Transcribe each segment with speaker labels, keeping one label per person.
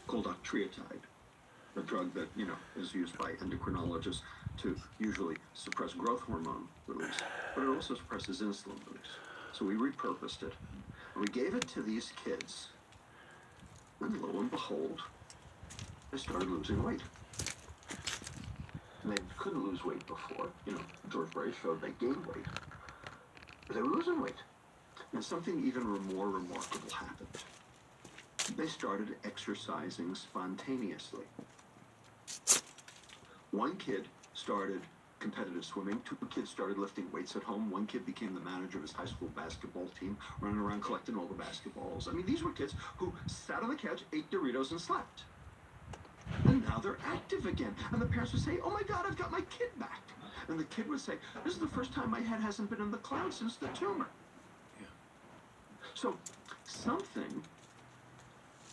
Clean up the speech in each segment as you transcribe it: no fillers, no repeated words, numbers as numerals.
Speaker 1: called octreotide, a drug that, is used by endocrinologists to usually suppress growth hormone release, but it also suppresses insulin release. So we repurposed it, and we gave it to these kids, and lo and behold, they started losing weight. And they couldn't lose weight before. George Bray showed they gained weight, but they were losing weight. And something even more remarkable happened. They started exercising spontaneously. One kid started competitive swimming. Two kids started lifting weights at home. One kid became the manager of his high school basketball team, running around collecting all the basketballs. I mean, these were kids who sat on the couch, ate Doritos, and slept. And now they're active again. And the parents would say, "Oh my God, I've got my kid back." And the kid would say, "This is the first time my head hasn't been in the clouds since the tumor."
Speaker 2: Yeah.
Speaker 1: So something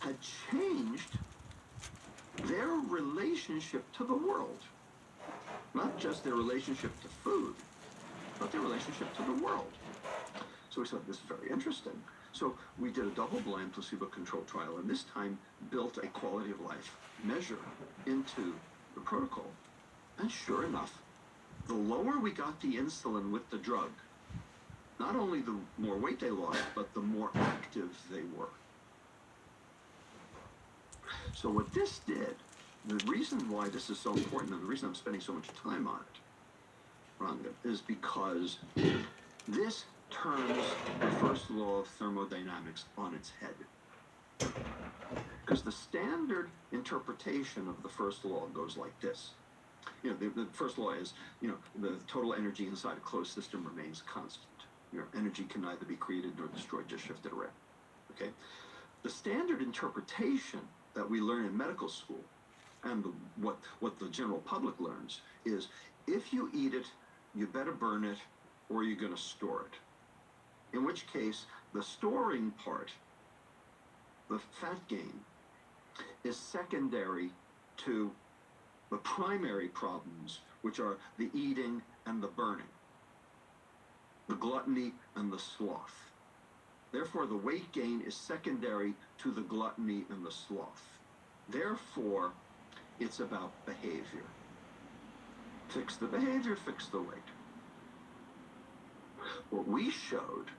Speaker 1: had changed their relationship to the world. Not just their relationship to food, but their relationship to the world. So we said, this is very interesting. So we did a double-blind placebo-controlled trial, and this time built a quality of life measure into the protocol. And sure enough, the lower we got the insulin with the drug, not only the more weight they lost, but the more active they were. So what this did, the reason why this is so important, and the reason I'm spending so much time on it, Rhonda, is because this turns the first law of thermodynamics on its head. Because the standard interpretation of the first law goes like this. The first law is, the total energy inside a closed system remains constant. Energy can neither be created nor destroyed, just shifted around. Okay? The standard interpretation that we learn in medical school, and what the general public learns, is if you eat it, you better burn it, or you're going to store it. In which case, the storing part, the fat gain, is secondary to the primary problems, which are the eating and the burning, the gluttony and the sloth. Therefore, the weight gain is secondary to the gluttony and the sloth. Therefore, it's about behavior. Fix the behavior, fix the weight. What we showed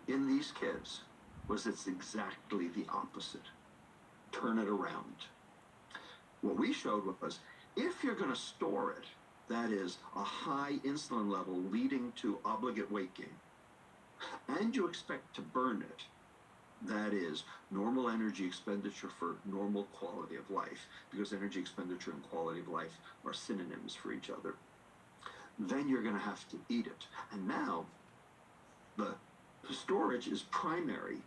Speaker 1: in these kids was it's exactly the opposite. Turn it around. What we showed was if you're going to store it, that is a high insulin level leading to obligate weight gain, and you expect to burn it, that is normal energy expenditure for normal quality of life, because energy expenditure and quality of life are synonyms for each other, then you're going to have to eat it. And now the storage is primary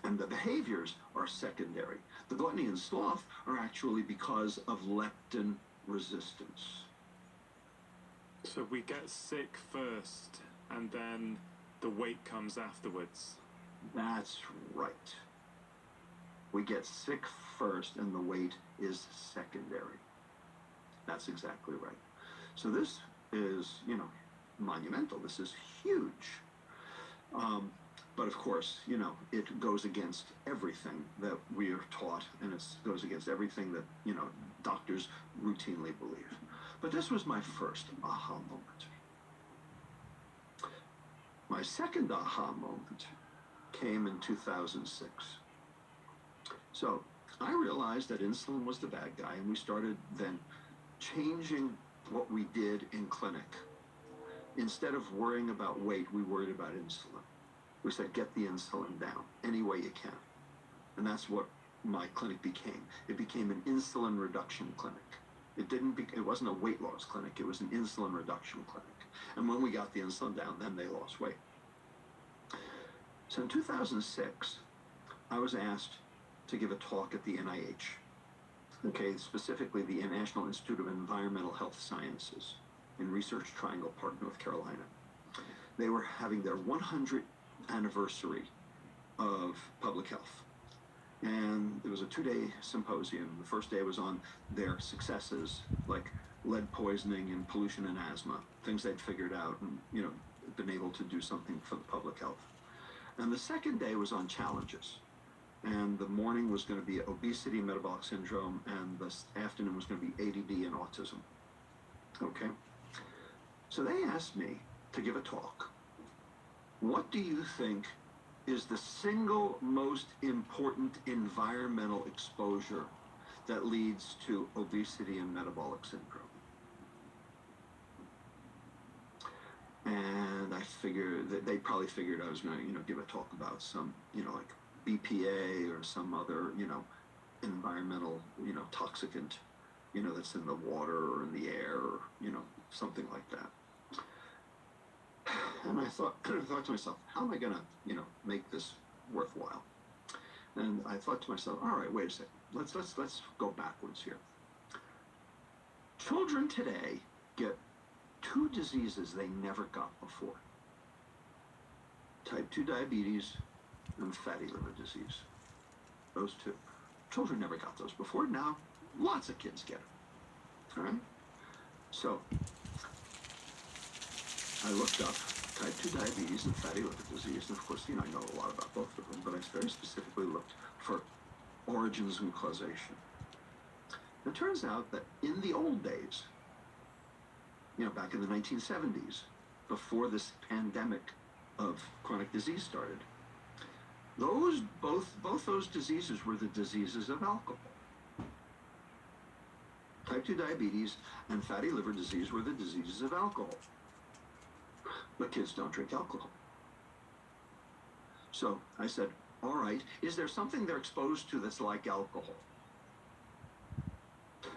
Speaker 1: and the behaviors are secondary. The gluttony and sloth are actually because of leptin resistance.
Speaker 2: So we get sick first, and then the weight comes afterwards.
Speaker 1: That's right. We get sick first, and the weight is secondary. That's exactly right. So this is, monumental. This is huge. But of course, it goes against everything that we are taught, and it goes against everything that, doctors routinely believe. But this was my first aha moment. My second aha moment came in 2006. So I realized that insulin was the bad guy, and we started then changing what we did in clinic. Instead of worrying about weight, we worried about insulin. We said, get the insulin down any way you can. And that's what my clinic became. It became an insulin reduction clinic. It wasn't a weight loss clinic. It was an insulin reduction clinic. And when we got the insulin down, then they lost weight. So in 2006, I was asked to give a talk at the NIH, specifically the National Institute of Environmental Health Sciences in Research Triangle Park, North Carolina. They were having their 100th anniversary of public health. And there was a 2-day symposium. The first day was on their successes, like lead poisoning and pollution and asthma, things they'd figured out and, been able to do something for the public health. And the second day was on challenges. and the morning was going to be obesity and metabolic syndrome, and the afternoon was going to be ADD and autism. Okay? So they asked me to give a talk. What do you think is the single most important environmental exposure that leads to obesity and metabolic syndrome? And I figured that they probably figured I was going to, give a talk about some, like BPA or some other, environmental, toxicant, that's in the water or in the air or, something like that. And I thought to myself, how am I going to, make this worthwhile? And I thought to myself, all right, wait a second. Let's go backwards here. Children today get two diseases they never got before: type 2 diabetes and fatty liver disease. Those two. Children never got those before. Now, lots of kids get it. All right? So, I looked up type 2 diabetes and fatty liver disease. And of course, I know a lot about both of them, but I very specifically looked for origins and causation. It turns out that in the old days, back in the 1970s, before this pandemic of chronic disease started, both those diseases were the diseases of alcohol. Type 2 diabetes and fatty liver disease were the diseases of alcohol. But kids don't drink alcohol. So I said, all right, is there something they're exposed to that's like alcohol?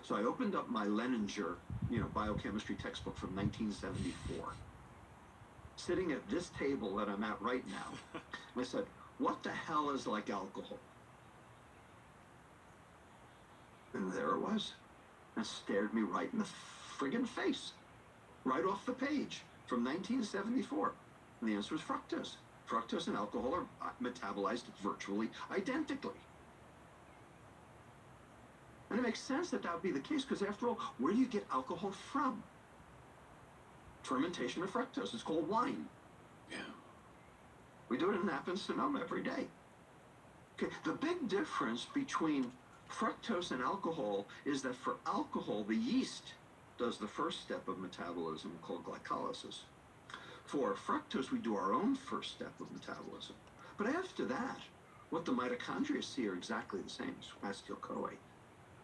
Speaker 1: So I opened up my Leninger, biochemistry textbook from 1974, sitting at this table that I'm at right now. And I said, what the hell is like alcohol? And there it was. It stared me right in the friggin' face, right off the page, from 1974. And the answer was fructose. Fructose and alcohol are metabolized virtually identically. And it makes sense that would be the case, because after all, where do you get alcohol from? Fermentation of fructose. It's called wine.
Speaker 2: Yeah.
Speaker 1: We do it in Napa and Sonoma every day. Okay, the big difference between fructose and alcohol is that for alcohol, the yeast does the first step of metabolism called glycolysis. For fructose, we do our own first step of metabolism. But after that, what the mitochondria see are exactly the same, acetyl-CoA.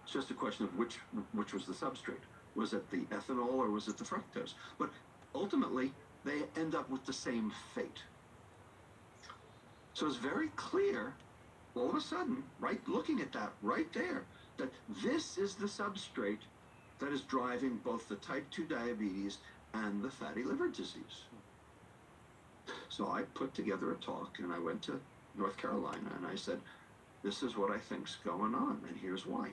Speaker 1: It's just a question of which was the substrate. Was it the ethanol or was it the fructose? But ultimately, they end up with the same fate. So it's very clear, all of a sudden, right looking at that right there, that this is the substrate that is driving both the type 2 diabetes and the fatty liver disease. So I put together a talk, and I went to North Carolina, and I said, this is what I think's going on, and here's why.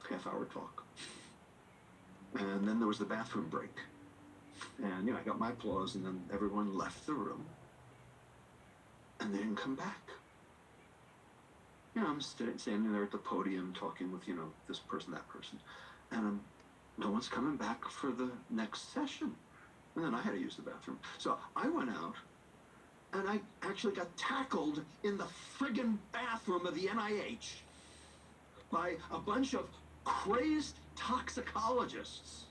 Speaker 1: Half-hour talk. And then there was the bathroom break. And, I got my applause, and then everyone left the room. And they didn't come back. I'm standing there at the podium talking with, this person, that person. And no one's coming back for the next session. And then I had to use the bathroom. So I went out, and I actually got tackled in the friggin' bathroom of the NIH by a bunch of crazed toxicologists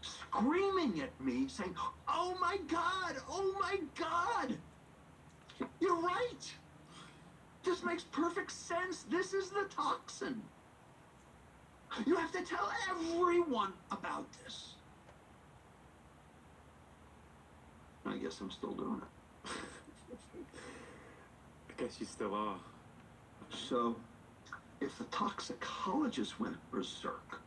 Speaker 1: screaming at me, saying, oh my God, you're right. This makes perfect sense. This is the toxin. You have to tell everyone about this. I guess I'm still doing it.
Speaker 2: I guess you still are.
Speaker 1: So, if the toxicologists went berserk,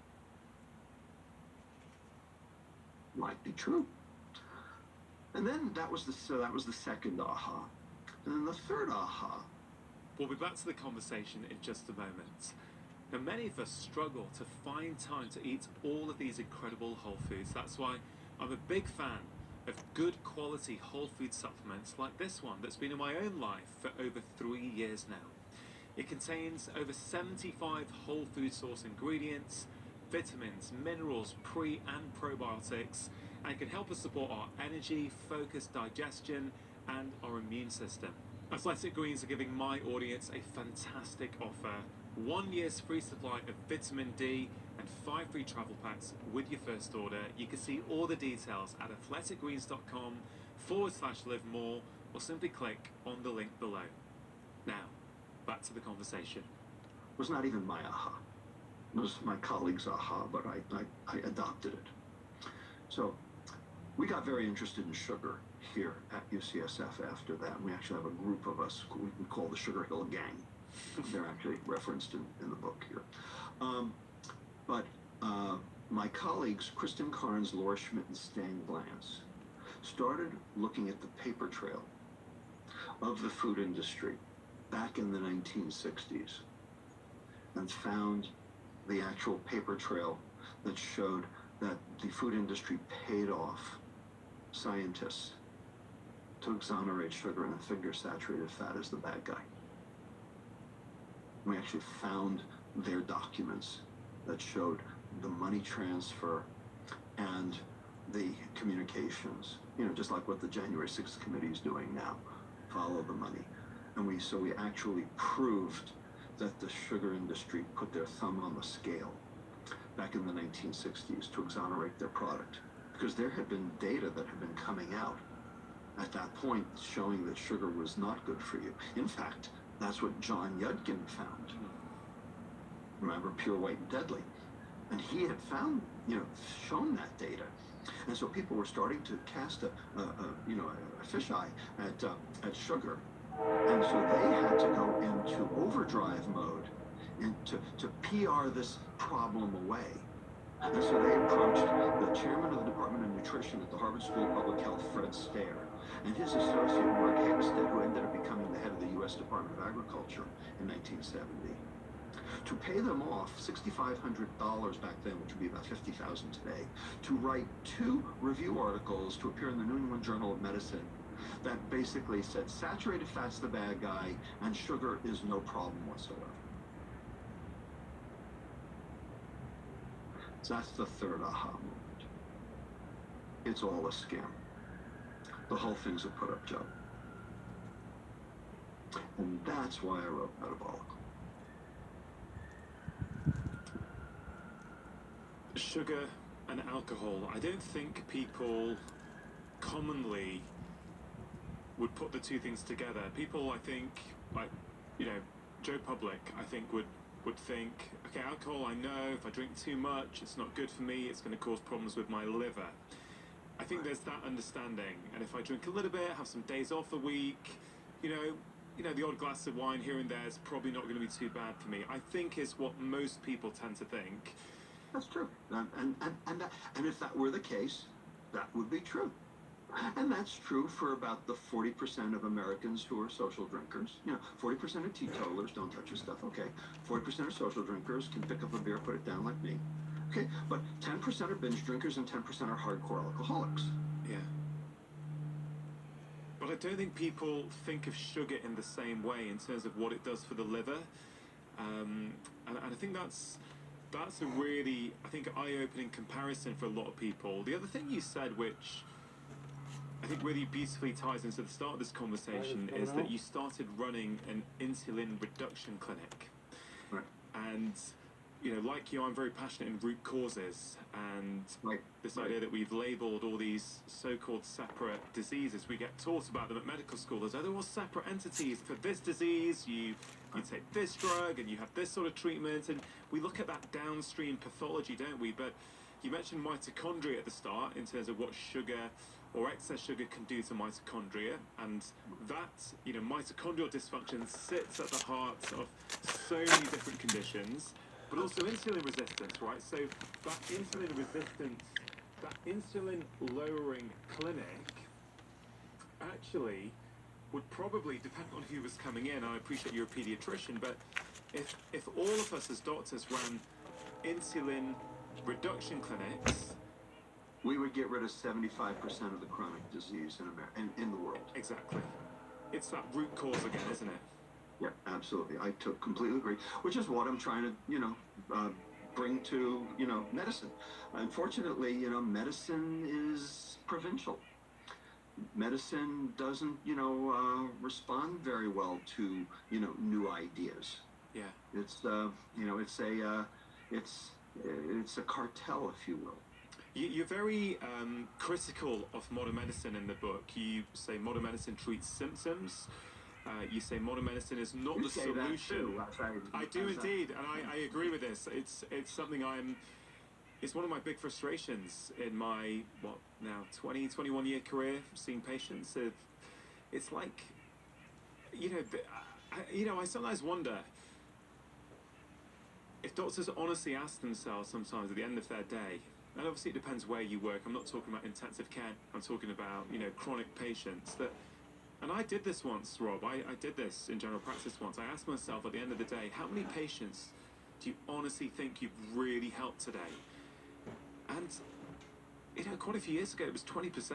Speaker 1: might be true. And then that was the second aha. And then the third aha.
Speaker 2: We'll be back to the conversation in just a moment. Now, many of us struggle to find time to eat all of these incredible whole foods. That's why I'm a big fan of good quality whole food supplements like this one that's been in my own life for over 3 years now. It contains over 75 whole food source ingredients, vitamins, minerals, pre and probiotics, and can help us support our energy, focus, digestion, and our immune system. Athletic Greens are giving my audience a fantastic offer. 1 year's free supply of vitamin D and 5 free travel packs with your first order. You can see all the details at athleticgreens.com/live more, or simply click on the link below. Now, back to the conversation.
Speaker 1: It was not even my aha. It was my colleague's aha, but I adopted it. So we got very interested in sugar here at UCSF after that. We actually have a group of us we call the Sugar Hill Gang. They're actually referenced in the book here. But my colleagues, Kristen Carnes, Laura Schmidt, and Stan Glantz, started looking at the paper trail of the food industry back in the 1960s and found the actual paper trail that showed that the food industry paid off scientists to exonerate sugar and figure saturated fat as the bad guy. We actually found their documents that showed the money transfer and the communications, just like what the January 6th committee is doing now, follow the money. And we actually proved that the sugar industry put their thumb on the scale back in the 1960s to exonerate their product, because there had been data that had been coming out at that point showing that sugar was not good for you. In fact, that's what John Yudkin found. Remember, Pure, White, and Deadly. And he had found, shown that data. And so people were starting to cast a fisheye at sugar. And so they had to go into overdrive mode and to PR this problem away. And so they approached the chairman of the Department of Nutrition at the Harvard School of Public Health, Fred Stair, and his associate, Mark Hegstead, who ended up becoming the head of the U.S. Department of Agriculture in 1970, to pay them off $6,500 back then, which would be about $50,000 today, to write 2 review articles to appear in the New England Journal of Medicine that basically said saturated fat's the bad guy and sugar is no problem whatsoever. So that's the third aha moment. It's all a scam. The whole thing's a put-up job. And that's why I wrote Metabolical.
Speaker 2: Sugar and alcohol. I don't think people commonly would put the two things together. People, I think, like, Joe Public, I think, would think, okay, alcohol, I know, if I drink too much, it's not good for me, it's going to cause problems with my liver. I think there's that understanding, and if I drink a little bit, have some days off a week, the odd glass of wine here and there is probably not going to be too bad for me, I think is what most people tend to think.
Speaker 1: That's true. And if that were the case, that would be true. And that's true for about the 40% of Americans who are social drinkers. 40% of teetotalers don't touch your stuff, okay. 40% of social drinkers can pick up a beer, put it down like me. Okay, but 10% are binge drinkers and 10% are hardcore alcoholics.
Speaker 2: Yeah. But I don't think people think of sugar in the same way in terms of what it does for the liver. And I think that's a really, eye-opening comparison for a lot of people. The other thing you said, which I think really beautifully ties into the start of this conversation, is that you started running an insulin reduction clinic.
Speaker 1: Right.
Speaker 2: And, like you, I'm very passionate in root causes, and this idea that we've labelled all these so-called separate diseases. We get taught about them at medical school as, they're all separate entities. For this disease, you take this drug and you have this sort of treatment, and we look at that downstream pathology, don't we? But you mentioned mitochondria at the start in terms of what sugar or excess sugar can do to mitochondria, and that, mitochondrial dysfunction sits at the heart of so many different conditions, but also insulin resistance, right? So that insulin resistance, that insulin lowering clinic actually would probably, depending on who was coming in, I appreciate you're a pediatrician, but if all of us as doctors ran insulin reduction clinics,
Speaker 1: we would get rid of 75% of the chronic disease in the world.
Speaker 2: Exactly. It's that root cause again, isn't it?
Speaker 1: Yeah, absolutely. I completely agree, which is what I'm trying to, bring to, medicine. Unfortunately, medicine is provincial. medicine doesn't, respond very well to, new ideas.
Speaker 2: Yeah.
Speaker 1: It's, it's, it's a cartel, if you will.
Speaker 2: You're very critical of modern medicine in the book. You say modern medicine treats symptoms. You say modern medicine is not
Speaker 1: You
Speaker 2: the
Speaker 1: say that
Speaker 2: solution.
Speaker 1: too.
Speaker 2: I do indeed, and I agree with this. It's something it's one of my big frustrations in my, what, now 21 year career, seeing patients. It's like, I sometimes wonder if doctors honestly ask themselves sometimes at the end of their day, and obviously it depends where you work. I'm not talking about intensive care. I'm talking about, chronic patients that, and I did this once, Rob. I did this in general practice once. I asked myself at the end of the day, how many patients do you honestly think you've really helped today? And, quite a few years ago, it was 20%.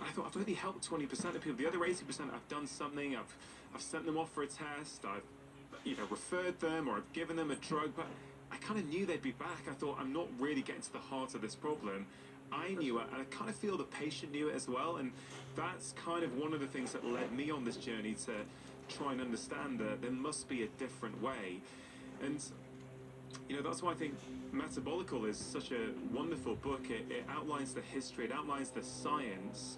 Speaker 2: I thought, I've really helped 20% of people. The other 80%, I've done something. I've sent them off for a test. I've, referred them, or I've given them a drug. But I kind of knew they'd be back. I thought, I'm not really getting to the heart of this problem. I knew it, and I kind of feel the patient knew it as well. And that's kind of one of the things that led me on this journey to try and understand that there must be a different way. And that's why I think Metabolical is such a wonderful book. It outlines the history, it outlines the science,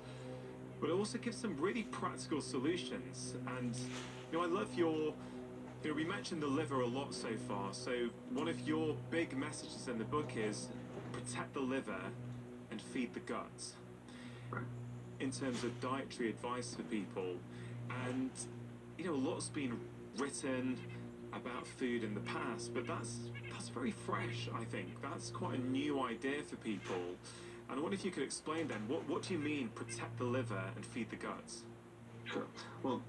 Speaker 2: but it also gives some really practical solutions. And, I love we mentioned the liver a lot so far. So one of your big messages in the book is protect the liver and feed the gut.
Speaker 1: Right.
Speaker 2: In terms of dietary advice for people. And, a lot's been written about food in the past, but that's very fresh, I think. That's quite a new idea for people. And I wonder if you could explain then, what do you mean protect the liver and feed the guts?
Speaker 1: Sure. Well,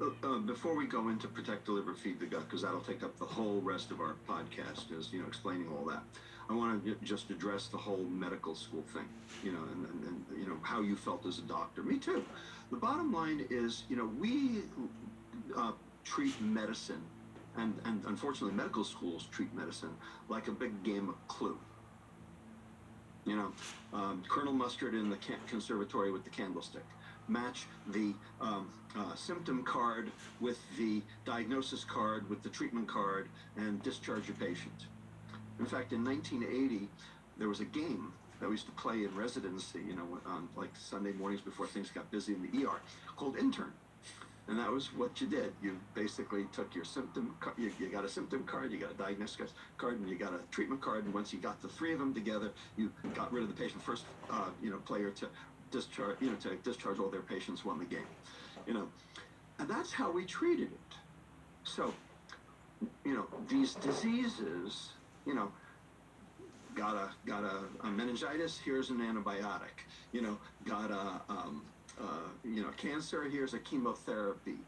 Speaker 1: before we go into protect the liver, feed the gut, because that'll take up the whole rest of our podcast, is explaining all that. I want to just address the whole medical school thing, and how you felt as a doctor. Me too. The bottom line is, we treat medicine, and unfortunately, medical schools treat medicine like a big game of Clue. Colonel Mustard in the conservatory with the candlestick. Match the symptom card with the diagnosis card with the treatment card, and discharge your patient. In fact, in 1980, there was a game that we used to play in residency, on like Sunday mornings before things got busy in the ER, called Intern. And that was what you did. You basically took your symptom, you got a symptom card, you got a diagnosis card, and you got a treatment card. And once you got the three of them together, you got rid of the patient. First, player to discharge, to discharge all their patients won the game. And that's how we treated it. So, these diseases, got a meningitis, here's an antibiotic. Got cancer, here's a chemotherapy.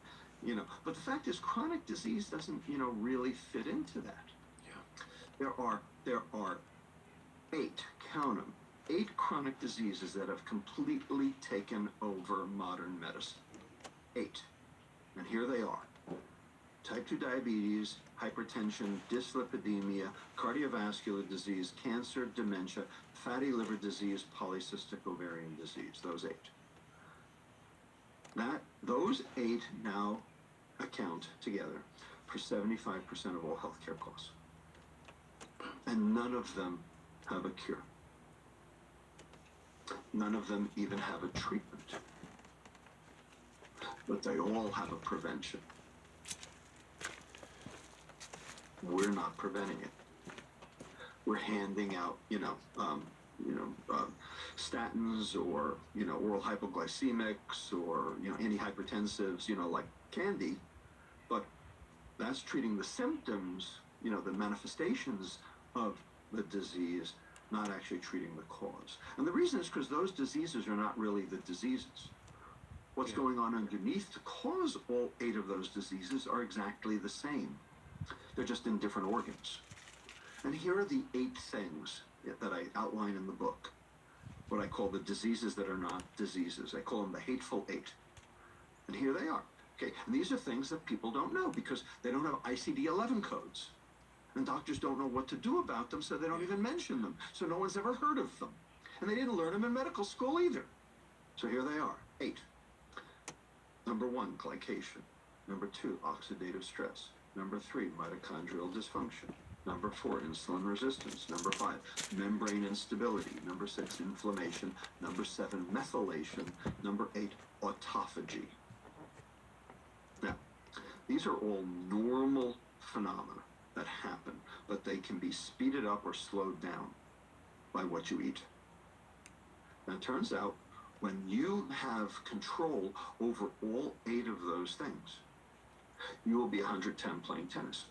Speaker 1: But the fact is, chronic disease doesn't, really fit into that.
Speaker 2: Yeah.
Speaker 1: There are 8, count them, 8 chronic diseases that have completely taken over modern medicine. 8. And here they are. Type 2 diabetes, hypertension, dyslipidemia, cardiovascular disease, cancer, dementia, fatty liver disease, polycystic ovarian disease. Those 8. Those 8 now account together for 75% of all healthcare costs. And none of them have a cure. None of them even have a treatment. But they all have a prevention. We're not preventing it. We're handing out, statins, or, oral hypoglycemics, or, antihypertensives, like candy. But that's treating the symptoms, the manifestations of the disease, not actually treating the cause. And the reason is because those diseases are not really the diseases. What's going on underneath to cause all 8 of those diseases are exactly the same. They're just in different organs. And here are the 8 things that I outline in the book, what I call the diseases that are not diseases. I call them the hateful 8. And here they are. Okay, and these are things that people don't know because they don't have ICD-11 codes. And doctors don't know what to do about them, so they don't even mention them. So no one's ever heard of them. And they didn't learn them in medical school either. So here they are, 8. Number one, glycation. Number two, oxidative stress. Number three, mitochondrial dysfunction. Number four, insulin resistance. Number five, membrane instability. Number six, inflammation. Number seven, methylation. Number eight, autophagy. Now, these are all normal phenomena that happen, but they can be speeded up or slowed down by what you eat. Now, it turns out when you have control over all eight of those things, you will be 110 playing tennis.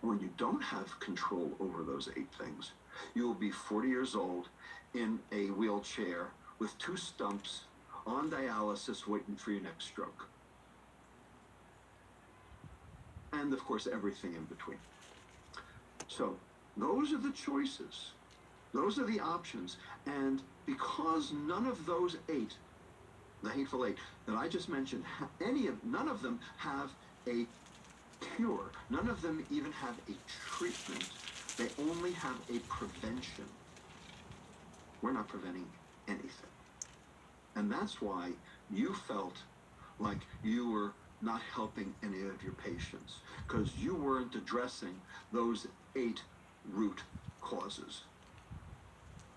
Speaker 1: When you don't have control over those eight things, you will be 40 years old in a wheelchair with two stumps on dialysis waiting for your next stroke. And of course, everything in between. So those are the choices. Those are the options. And because none of those eight, the hateful eight that I just mentioned, none of them have a cure. None of them even have a treatment. They only have a prevention. We're not preventing anything. And that's why you felt like you were not helping any of your patients, because you weren't addressing those eight root causes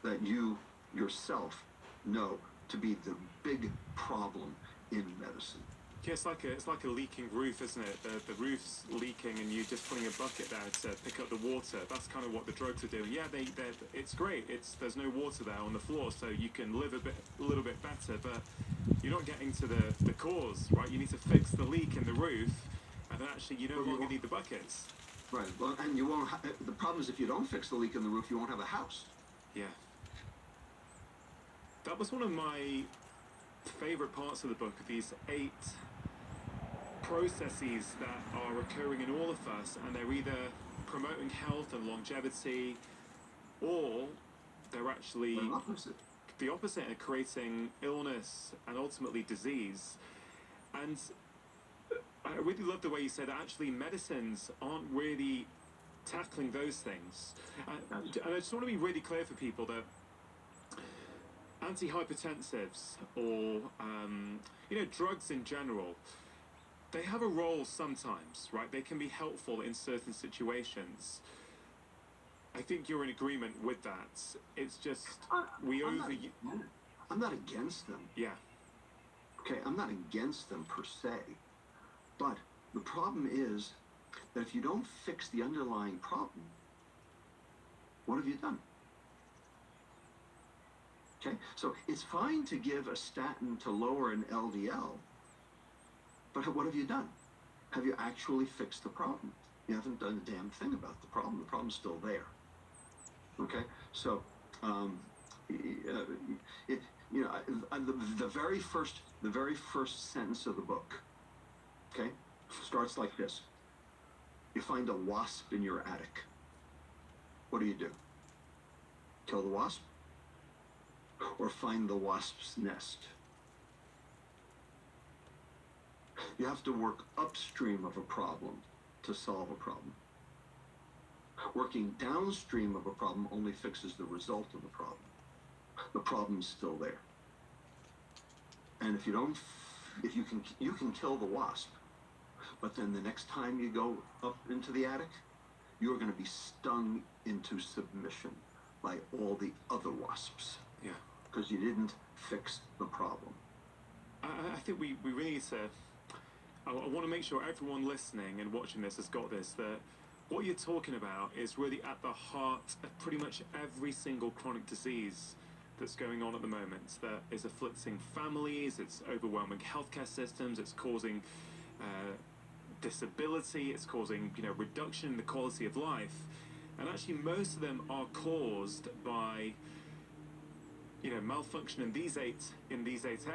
Speaker 1: that you yourself know to be the big problem in medicine.
Speaker 2: Yeah, it's like a leaking roof, isn't it? The roof's leaking, and you just putting a bucket there to pick up the water. That's kind of what the drugs are doing. Yeah, it's great. There's no water there on the floor, so you can live a little bit better. But you're not getting to the cause, right? You need to fix the leak in the roof, and then actually you no longer need the buckets.
Speaker 1: Right. Well, and you won't. The problem is if you don't fix the leak in the roof, you won't have a house.
Speaker 2: Yeah. That was one of my favorite parts of the book. These 8 processes that are occurring in all of us, and they're either promoting health and longevity, or they're actually the opposite and creating illness and ultimately disease. And I really love the way you said that actually medicines aren't really tackling those things. And I just want to be really clear for people that antihypertensives or drugs in general, they have a role sometimes, right? They can be helpful in certain situations. I think you're in agreement with that. It's just
Speaker 1: I'm not against them.
Speaker 2: Yeah.
Speaker 1: Okay, I'm not against them per se. But the problem is that if you don't fix the underlying problem, what have you done? Okay, so it's fine to give a statin to lower an LDL, but what have you done? Have you actually fixed the problem? You haven't done a damn thing about the problem. The problem's still there. Okay, so the very first sentence of the book, okay, starts like this: you find a wasp in your attic. What do? Kill the wasp? Or find the wasp's nest? You have to work upstream of a problem to solve a problem. Working downstream of a problem only fixes the result of the problem. The problem's still there. And if you can kill the wasp, but then the next time you go up into the attic, you're going to be stung into submission by all the other wasps.
Speaker 2: Yeah.
Speaker 1: Because you didn't fix the problem.
Speaker 2: I think we really need to. I want to make sure everyone listening and watching this has got this, that what you're talking about is really at the heart of pretty much every single chronic disease that's going on at the moment, that is afflicting families, it's overwhelming healthcare systems, it's causing disability, it's causing reduction in the quality of life, and actually most of them are caused by malfunction in these eight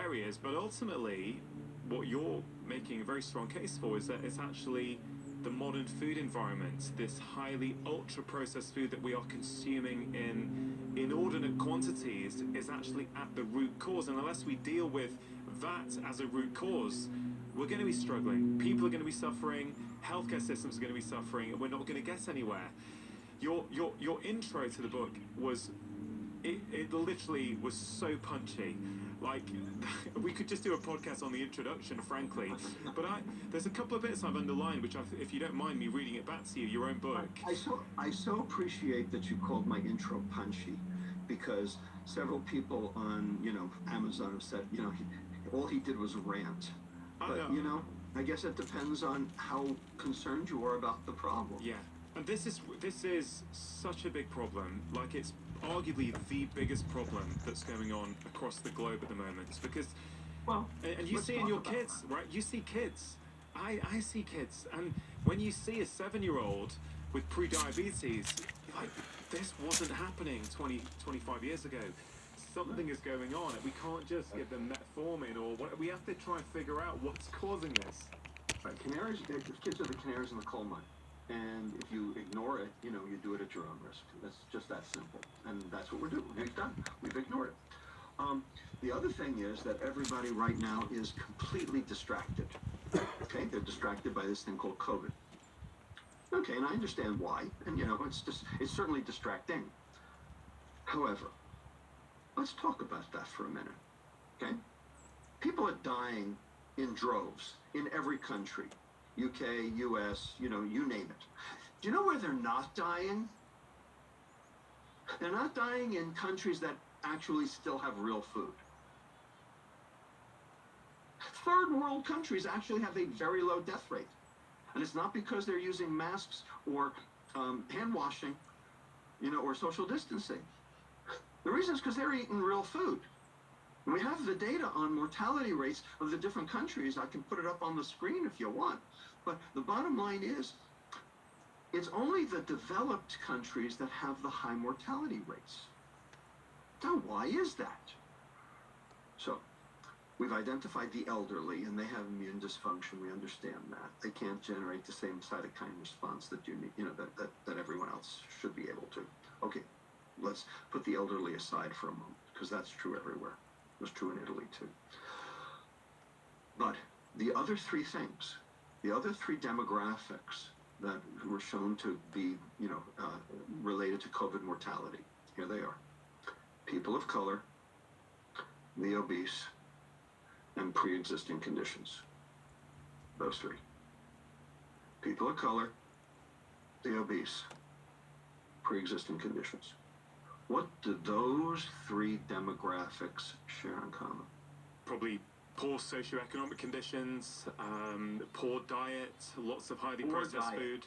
Speaker 2: areas. But ultimately, what you're making a very strong case for is that it's actually the modern food environment, this highly ultra-processed food that we are consuming in inordinate quantities, is actually at the root cause. And unless we deal with that as a root cause, we're going to be struggling. People are going to be suffering, healthcare systems are going to be suffering, and we're not going to get anywhere. Your intro to the book was it literally was so punchy. Like, we could just do a podcast on the introduction, frankly. But there's a couple of bits I've underlined, which, if you don't mind me reading it back to you, your own book.
Speaker 1: I so appreciate that you called my intro punchy, because several people on Amazon have said all he did was rant. But I guess it depends on how concerned you are about the problem.
Speaker 2: Yeah, and this is such a big problem. Like, it's arguably the biggest problem that's going on across the globe at the moment. It's because, and you see in your kids, right? You see kids. I see kids, and when you see a 7-year-old with pre-diabetes, like, this wasn't happening 20-25 years ago. Something is going on, and we can't just give them metformin or what. We have to try and figure out what's causing this.
Speaker 1: Right, kids are the canaries in the coal mine, and if you ignore it, you do it at your own risk. That's just that simple, and that's what we're doing. We've done. We've ignored it. The other thing is that everybody right now is completely distracted. Okay, they're distracted by this thing called COVID. Okay, and I understand why, and it's certainly distracting. However, let's talk about that for a minute, okay? People are dying in droves in every country, UK, US, you name it. Do you know where they're not dying? They're not dying in countries that actually still have real food. Third world countries actually have a very low death rate. And it's not because they're using masks or hand washing, or social distancing. The reason is because they're eating real food. And we have the data on mortality rates of the different countries. I can put it up on the screen if you want. But the bottom line is, it's only the developed countries that have the high mortality rates. Now, why is that? So, we've identified the elderly, and they have immune dysfunction. We understand that. They can't generate the same cytokine response that you need, that everyone else should be able to. Okay. Let's put the elderly aside for a moment, because that's true everywhere. It was true in Italy, too. But the other three things, the other three demographics that were shown to be, related to COVID mortality, here they are. People of color, the obese, and pre-existing conditions. Those three. People of color, the obese, pre-existing conditions. What do those three demographics share in common?
Speaker 2: Probably poor socioeconomic conditions, poor diet, lots of highly processed food.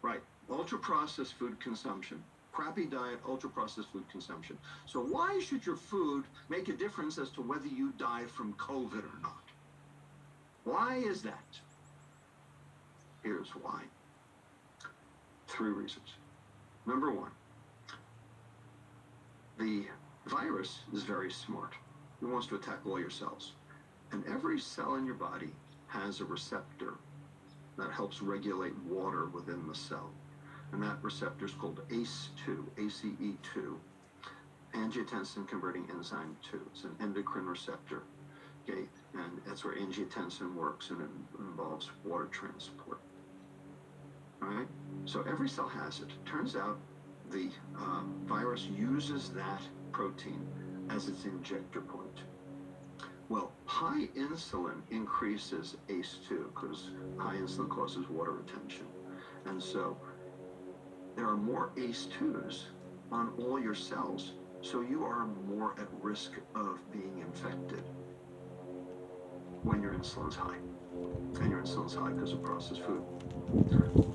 Speaker 1: Right. Ultra-processed food consumption. Crappy diet, ultra-processed food consumption. So why should your food make a difference as to whether you die from COVID or not? Why is that? Here's why. 3 reasons. Number 1. The virus is very smart. It wants to attack all your cells. And every cell in your body has a receptor that helps regulate water within the cell. And that receptor is called ACE2, ACE2, angiotensin converting enzyme 2. It's an endocrine receptor, okay? And that's where angiotensin works, and it involves water transport. All right? So every cell has it. Turns out the virus uses that protein as its injector point. Well, high insulin increases ACE2 because high insulin causes water retention. And so there are more ACE2s on all your cells, so you are more at risk of being infected when your insulin's high. And your insulin's high because of processed food.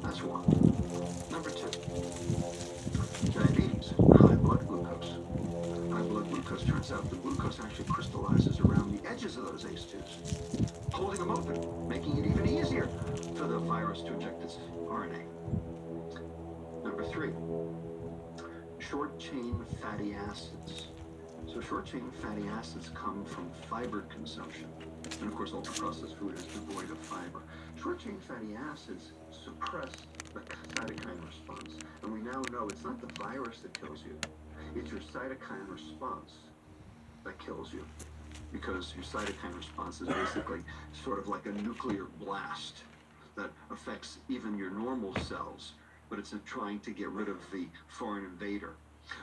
Speaker 1: That's one. Number 2, diabetes, high blood glucose. High blood glucose, turns out the glucose actually crystallizes around the edges of those ACE2s, holding them open, making it even easier for the virus to inject its RNA. Number 3, short-chain fatty acids. So short-chain fatty acids come from fiber consumption. And of course, ultra-processed food is devoid of fiber. Short-chain fatty acids suppress the cytokine response. And we now know it's not the virus that kills you. It's your cytokine response that kills you. Because your cytokine response is basically sort of like a nuclear blast that affects even your normal cells, but it's trying to get rid of the foreign invader.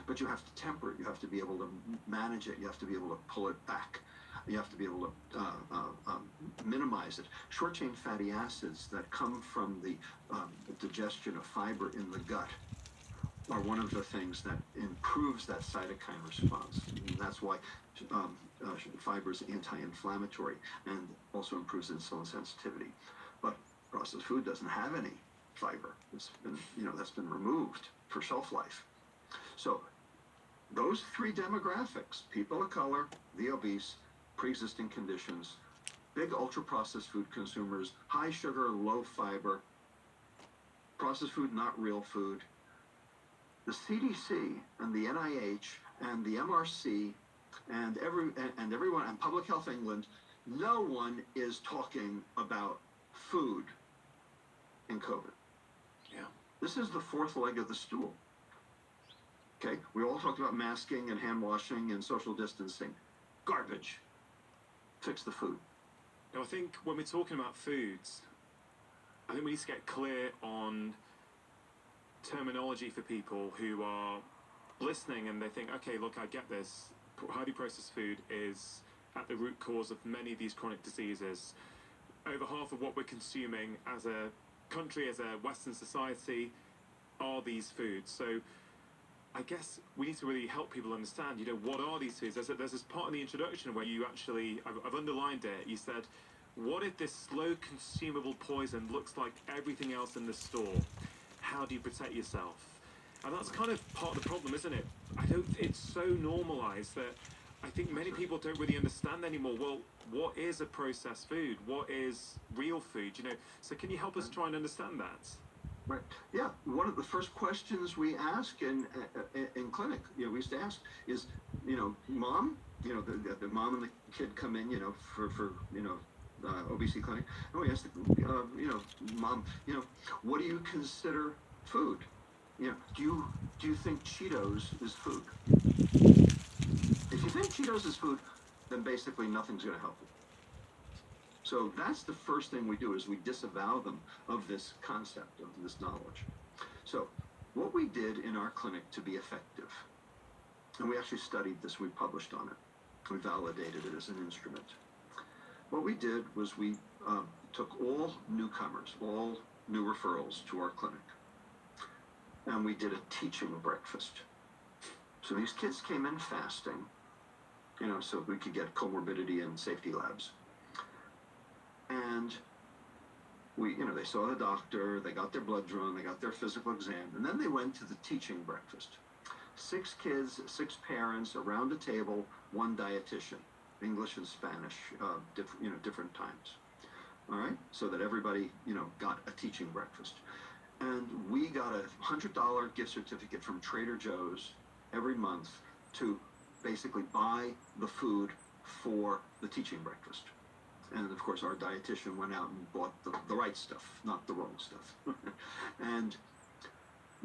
Speaker 1: But you have to temper it. You have to be able to manage it. You have to be able to pull it back. You have to be able to minimize it. Short chain fatty acids that come from the digestion of fiber in the gut are one of the things that improves that cytokine response. And that's why fiber is anti-inflammatory and also improves insulin sensitivity. But processed food doesn't have any fiber. It's been, that's been removed for shelf life. So those three demographics, people of color, the obese, pre-existing conditions, big ultra-processed food consumers, high sugar, low fiber, processed food, not real food. The CDC and the NIH and the MRC and everyone and Public Health England, no one is talking about food in COVID.
Speaker 2: Yeah.
Speaker 1: This is the fourth leg of the stool. Okay, we all talked about masking and hand washing and social distancing. Garbage. Fix the food.
Speaker 2: Now, I think when we're talking about foods, I think we need to get clear on terminology for people who are listening and they think, okay, look, I get this. Highly processed food is at the root cause of many of these chronic diseases. Over half of what we're consuming as a country, as a Western society, are these foods. So I guess we need to really help people understand, what are these foods? There's this part in the introduction where you actually, I've underlined it, you said, what if this slow consumable poison looks like everything else in the store? How do you protect yourself? And that's kind of part of the problem, isn't it? It's so normalized that I think many people don't really understand anymore, well, what is a processed food? What is real food? So can you help us try and understand that?
Speaker 1: Right. Yeah. One of the first questions we ask in clinic, we used to ask is, mom, the mom and the kid come in, for obesity clinic, and we ask, mom, what do you consider food? Do you think Cheetos is food? If you think Cheetos is food, then basically nothing's going to help you. So that's the first thing we do, is we disavow them of this concept, of this knowledge. So what we did in our clinic to be effective, and we actually studied this, we published on it, we validated it as an instrument. What we did was we took all newcomers, all new referrals to our clinic, and we did a teaching breakfast. So these kids came in fasting, so we could get comorbidity and safety labs. And they saw the doctor, they got their blood drawn, they got their physical exam, and then they went to the teaching breakfast. 6 kids, 6 parents around a table, 1 dietitian, English and Spanish, different times. All right, so that everybody, got a teaching breakfast. And we got a $100 gift certificate from Trader Joe's every month to basically buy the food for the teaching breakfast. And of course, our dietitian went out and bought the right stuff, not the wrong stuff. And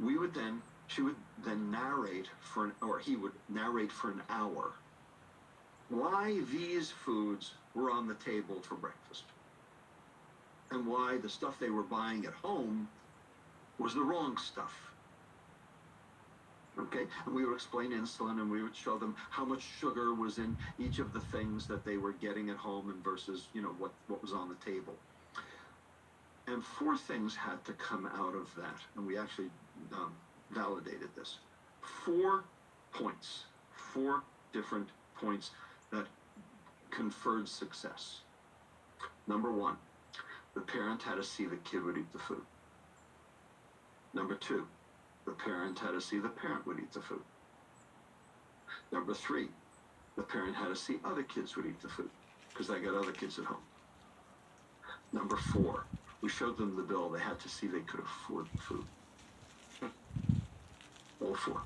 Speaker 1: she would then narrate he would narrate for an hour why these foods were on the table for breakfast and why the stuff they were buying at home was the wrong stuff. Okay, and we would explain insulin, and we would show them how much sugar was in each of the things that they were getting at home and versus, what was on the table. And 4 things had to come out of that, and we actually validated this. 4 points, 4 different points that conferred success. Number 1, the parent had to see the kid would eat the food. Number 2, the parent had to see the parent would eat the food. Number 3, the parent had to see other kids would eat the food, because they got other kids at home. Number 4, we showed them the bill. They had to see they could afford the food. All 4.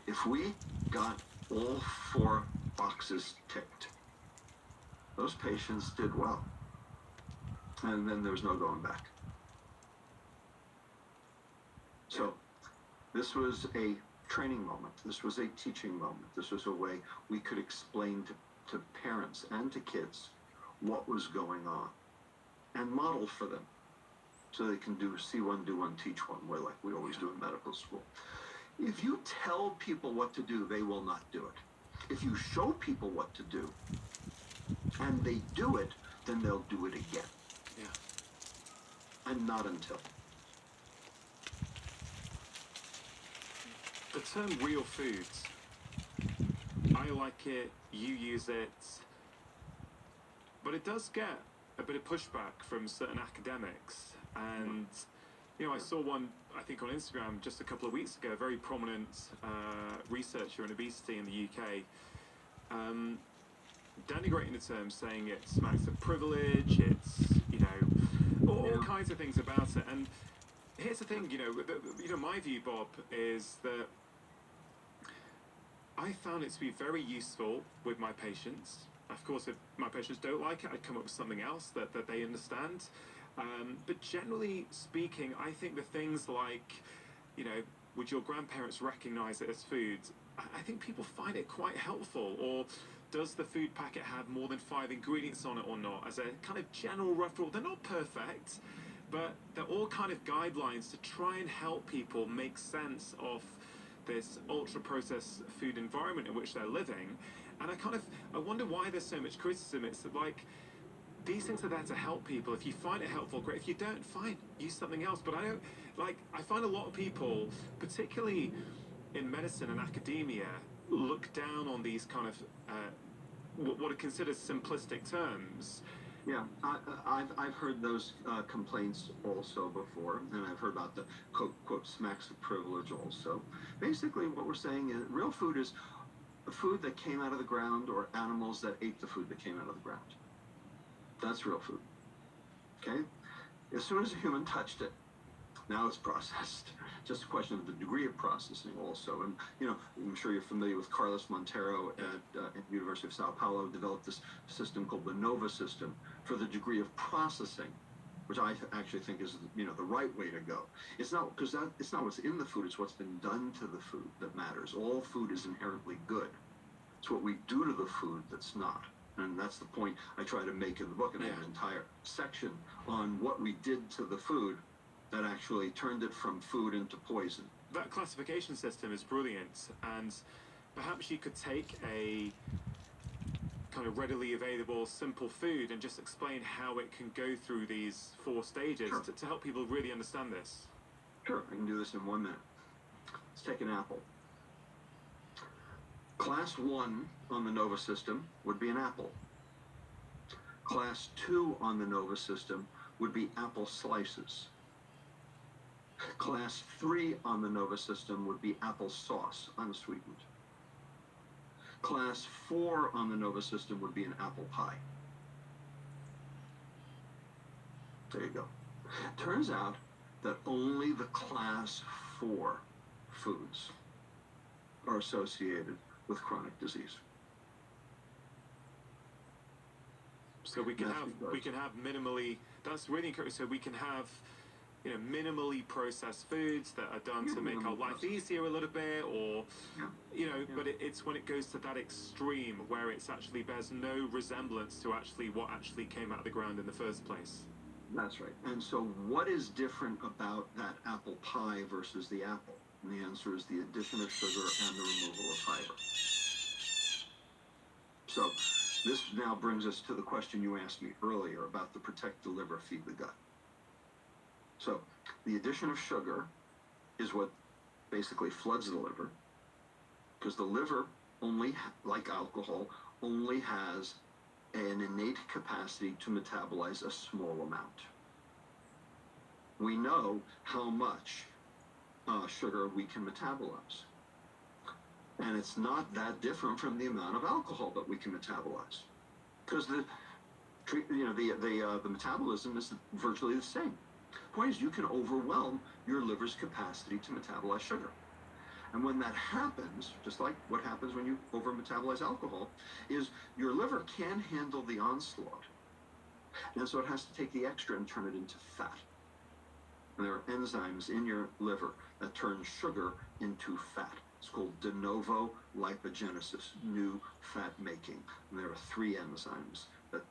Speaker 1: If we got all 4 boxes ticked, those patients did well. And then there was no going back. So this was a training moment. This was a teaching moment. This was a way we could explain to parents and to kids what was going on and model for them so they can see one, do one, teach one, like we always do in medical school. If you tell people what to do, they will not do it. If you show people what to do and they do it, then they'll do it again.
Speaker 2: Yeah.
Speaker 1: And not until.
Speaker 2: The term real foods, I like it, you use it, but it does get a bit of pushback from certain academics. And, I saw one, I think, on Instagram just a couple of weeks ago, a very prominent researcher in obesity in the UK, denigrating the term, saying it smacks of privilege, it's, all kinds of things about it. And here's the thing, my view, Bob, is that I found it to be very useful with my patients. Of course, if my patients don't like it, I'd come up with something else that they understand. But generally speaking, I think the things like, would your grandparents recognize it as food? I think people find it quite helpful. Or does the food packet have more than 5 ingredients on it or not? As a kind of general rough rule, they're not perfect, but they're all kind of guidelines to try and help people make sense of this ultra-processed food environment in which they're living. And I wonder why there's so much criticism. It's like, these things are there to help people. If you find it helpful, great. If you don't, fine, use something else. But I find a lot of people, particularly in medicine and academia, look down on these kind of, what are considered simplistic terms.
Speaker 1: Yeah, I've heard those complaints also before, and I've heard about the quote smacks of privilege also. Basically, what we're saying is real food is food that came out of the ground or animals that ate the food that came out of the ground. That's real food. Okay? As soon as a human touched it, now it's processed. Just a question of the degree of processing also. And, I'm sure you're familiar with Carlos Monteiro at University of Sao Paulo, developed this system called the NOVA system for the degree of processing, which I actually think is, the right way to go. It's not, because it's not what's in the food, it's what's been done to the food that matters. All food is inherently good. It's what we do to the food that's not. And that's the point I try to make in the book, and I have an entire section on what we did to the food that actually turned it from food into poison.
Speaker 2: That classification system is brilliant, and perhaps you could take a kind of readily available, simple food and just explain how it can go through these 4 stages to help people really understand this.
Speaker 1: Sure, I can do this in 1 minute. Let's take an apple. Class 1 on the NOVA system would be an apple. Class 2 on the NOVA system would be apple slices. Class 3 on the NOVA system would be apple sauce, unsweetened. Class 4 on the NOVA system would be an apple pie. There you go. Turns out that only the class 4 foods are associated with chronic disease.
Speaker 2: So we can have minimally, that's really encouraging. So we can have, minimally processed foods that are done to make our life easier a little bit, or, but it's when it goes to that extreme where it's actually bears no resemblance to actually what actually came out of the ground in the first place.
Speaker 1: That's right. And so what is different about that apple pie versus the apple? And the answer is the addition of sugar and the removal of fiber. So this now brings us to the question you asked me earlier about the protect the liver, feed the gut. So the addition of sugar is what basically floods the liver, because the liver, only like alcohol, only has an innate capacity to metabolize a small amount. We know how much sugar we can metabolize, and it's not that different from the amount of alcohol that we can metabolize, because the metabolism is virtually the same. The point is, you can overwhelm your liver's capacity to metabolize sugar. And when that happens, just like what happens when you over-metabolize alcohol, is your liver can't handle the onslaught. And so it has to take the extra and turn it into fat. And there are enzymes in your liver that turn sugar into fat. It's called de novo lipogenesis, new fat making. And there are 3 enzymes that,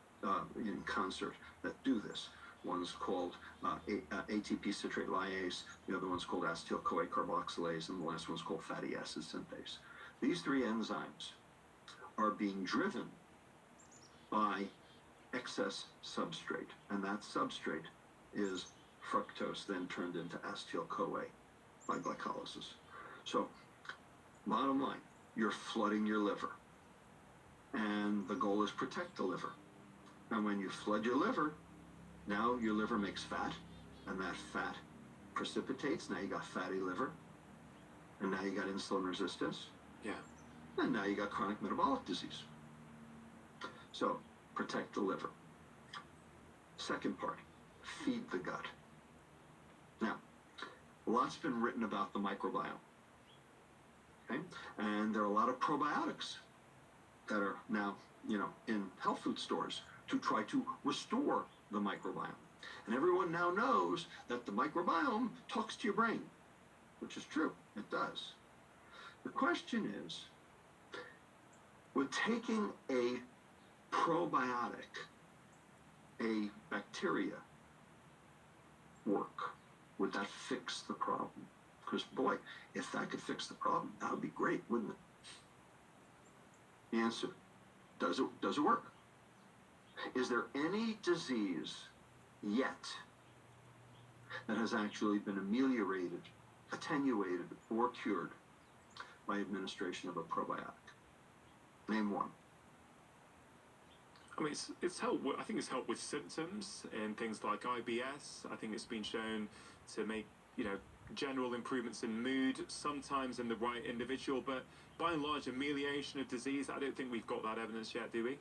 Speaker 1: in concert, that do this. One's called ATP citrate lyase, the other one's called acetyl-CoA carboxylase, and the last one's called fatty acid synthase. These three enzymes are being driven by excess substrate, and that substrate is fructose, then turned into acetyl-CoA by glycolysis. So, bottom line, you're flooding your liver, and the goal is protect the liver. And when you flood your liver, now your liver makes fat, and that fat precipitates. Now you got fatty liver, and now you got insulin resistance,
Speaker 2: Yeah.
Speaker 1: and now you got chronic metabolic disease. So, protect the liver. Second part, feed the gut. Now, a lot's been written about the microbiome. Okay? And there are a lot of probiotics that are now, in health food stores to try to restore the microbiome. And everyone now knows that the microbiome talks to your brain, which is true. It does. The question is, would taking a probiotic, a bacteria, work? Would that fix the problem? Because, boy, if that could fix the problem, that would be great, wouldn't it? The answer, does it work? Is there any disease yet that has actually been ameliorated, attenuated, or cured by administration of a probiotic? Name one.
Speaker 2: I mean, it's helped. I think it's helped with symptoms in things like IBS. I think it's been shown to make general improvements in mood, sometimes in the right individual, but by and large, amelioration of disease. I don't think we've got that evidence yet, do we?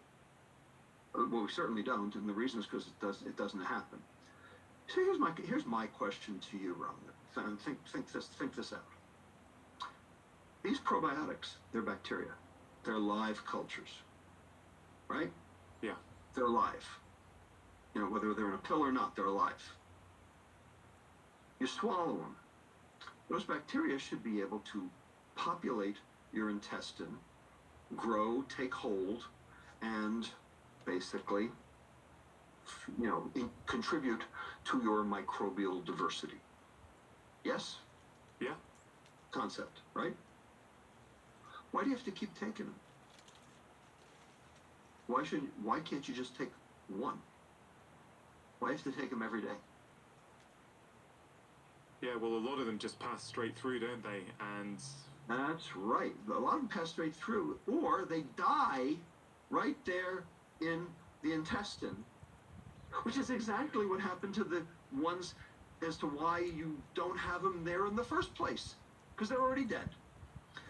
Speaker 1: Well, we certainly don't, and the reason is because it doesn't happen. So here's my question to you, Ron. Think this out. These probiotics, they're bacteria. They're live cultures, right?
Speaker 2: Yeah.
Speaker 1: They're alive. Whether they're in a pill or not, they're alive. You swallow them. Those bacteria should be able to populate your intestine, grow, take hold, and basically, contribute to your microbial diversity. Yes?
Speaker 2: Yeah.
Speaker 1: Concept, right? Why do you have to keep taking them? Why can't you just take one? Why have to take them every day?
Speaker 2: Yeah, well, a lot of them just pass straight through, don't they? And
Speaker 1: that's right. A lot of them pass straight through, or they die right there in the intestine, which is exactly what happened to the ones as to why you don't have them there in the first place, because they're already dead.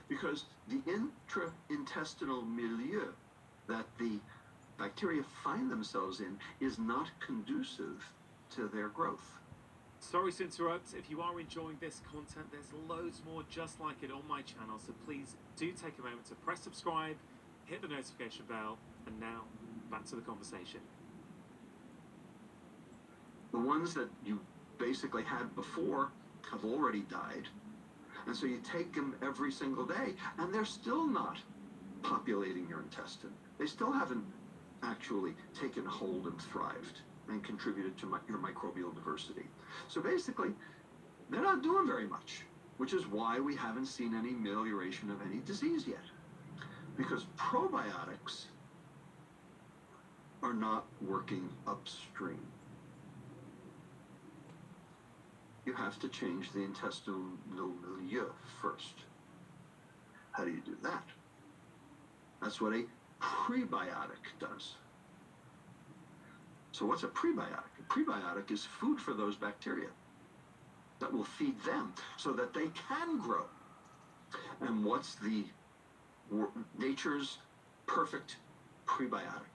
Speaker 1: Because the intra-intestinal milieu that the bacteria find themselves in is not conducive to their growth.
Speaker 2: sorry to interrupt. If you are enjoying this content, there's loads more just like it on my channel, so please do take a moment to press subscribe, hit the notification bell, and now back to the conversation.
Speaker 1: The ones that you basically had before have already died, and so you take them every single day, and they're still not populating your intestine. They still haven't actually taken hold and thrived and contributed to your microbial diversity. So basically, they're not doing very much, which is why we haven't seen any amelioration of any disease yet. Because probiotics are not working upstream. You have to change the intestinal milieu first. How do you do that? That's what a prebiotic does. So what's a prebiotic? A prebiotic is food for those bacteria that will feed them so that they can grow. And what's the nature's perfect prebiotic?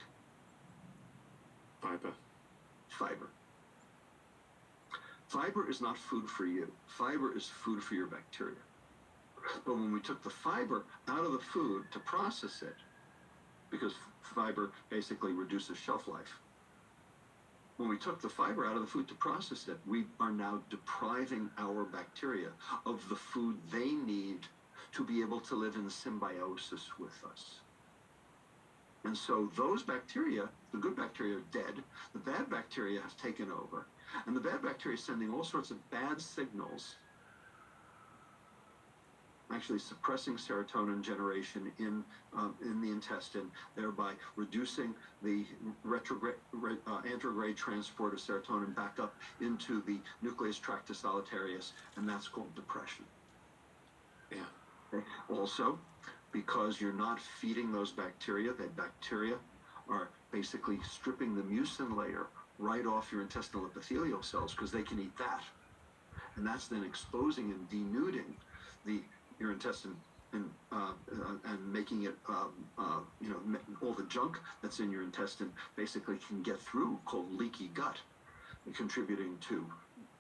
Speaker 2: Fiber.
Speaker 1: Fiber. Fiber is not food for you. Fiber is food for your bacteria. But when we took the fiber out of the food to process it, because fiber basically reduces shelf life, when we took the fiber out of the food to process it, we are now depriving our bacteria of the food they need to be able to live in symbiosis with us. And so those bacteria, the good bacteria are dead, the bad bacteria have taken over, and the bad bacteria is sending all sorts of bad signals, actually suppressing serotonin generation in the intestine, thereby reducing the anterograde transport of serotonin back up into the nucleus tractus solitarius, and that's called depression.
Speaker 2: Yeah.
Speaker 1: Okay. Also, because you're not feeding those bacteria, that bacteria are basically stripping the mucin layer right off your intestinal epithelial cells because they can eat that. And that's then exposing and denuding your intestine and making it, all the junk that's in your intestine basically can get through, called leaky gut, contributing to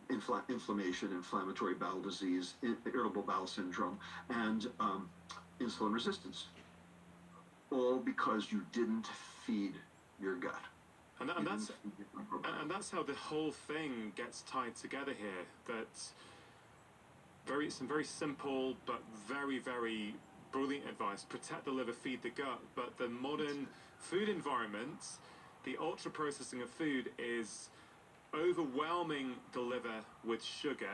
Speaker 1: inflammation, inflammatory bowel disease, irritable bowel syndrome, and insulin resistance. All because you didn't feed your gut.
Speaker 2: And that's how the whole thing gets tied together here. That's some very simple but very, very brilliant advice. Protect the liver, feed the gut. But the modern food environment, the ultra processing of food is overwhelming the liver with sugar,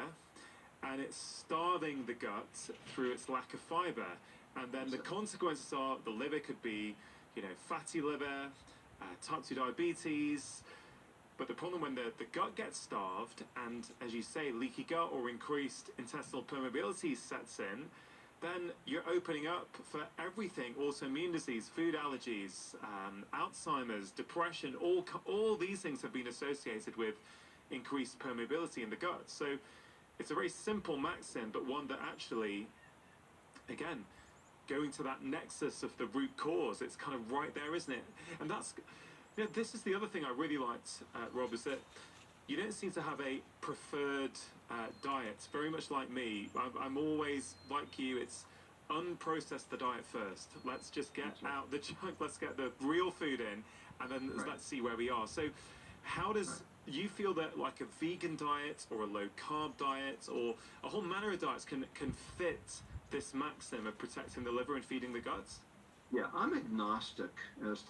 Speaker 2: and it's starving the gut through its lack of fiber. And then the consequences are the liver could be, fatty liver, type 2 diabetes. But the problem when the gut gets starved and, as you say, leaky gut or increased intestinal permeability sets in, then you're opening up for everything: autoimmune disease, food allergies, Alzheimer's, depression. All these things have been associated with increased permeability in the gut. So it's a very simple maxim, but one that actually, again, going to that nexus of the root cause, it's kind of right there, isn't it? And that's, this is the other thing I really liked, Rob, is that you don't seem to have a preferred diet. Very much like me, I'm always like you. It's unprocess the diet first. Let's just get out the junk. Let's get the real food in, and then let's see where we are. So, how does you feel that like a vegan diet or a low carb diet or a whole manner of diets can fit this maxim of protecting the liver and feeding the guts?
Speaker 1: Yeah, I'm agnostic as